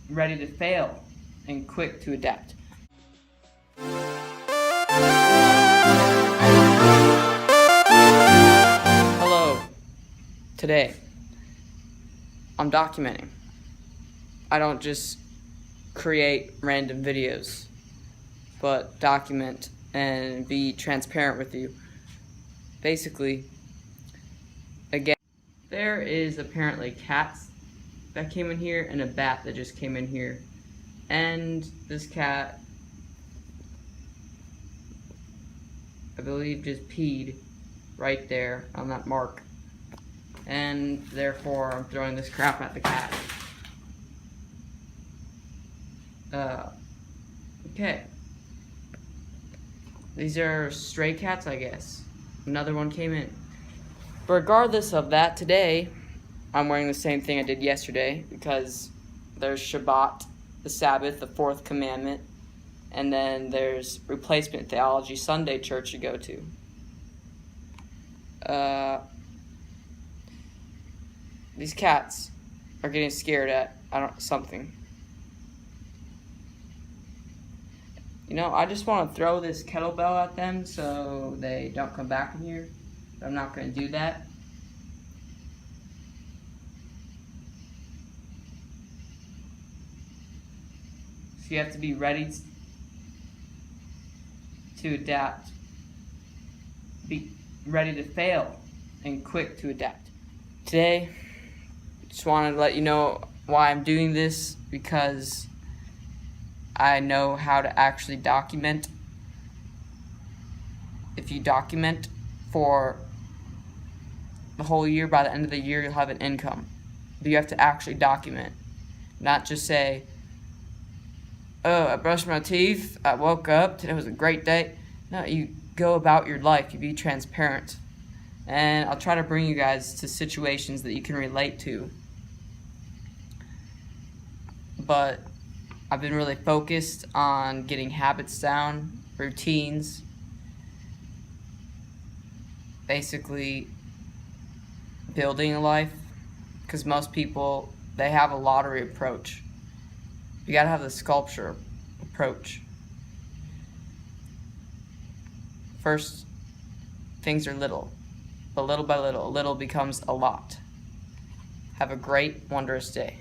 ready to fail and quick to adapt. Hello. Today, I'm documenting. I don't just create random videos, but document and be transparent with you. Basically, again, there is apparently cats that came in here and a bat that just came in here. And this cat, I believe, just peed right there on that mark. And therefore, I'm throwing this crap at the cat. Okay. These are stray cats, I guess. Another one came in. But regardless of that, today, I'm wearing the same thing I did yesterday because there's Shabbat, the Sabbath, the fourth commandment, and then there's replacement theology Sunday church you go to. These cats are getting scared at something. You know, I just want to throw this kettlebell at them so they don't come back in here. But I'm not going to do that. So you have to be ready to adapt. Be ready to fail and quick to adapt. Today, just wanted to let you know why I'm doing this, because I know how to actually document. If you document for the whole year, by the end of the year, you'll have an income. But you have to actually document, not just say, oh, I brushed my teeth, I woke up, today was a great day. No, you go about your life, you be transparent. And I'll try to bring you guys to situations that you can relate to. But I've been really focused on getting habits down, routines, basically building a life, because most people, they have a lottery approach. You gotta have the sculpture approach. First, things are little, but little by little, little becomes a lot. Have a great, wondrous day.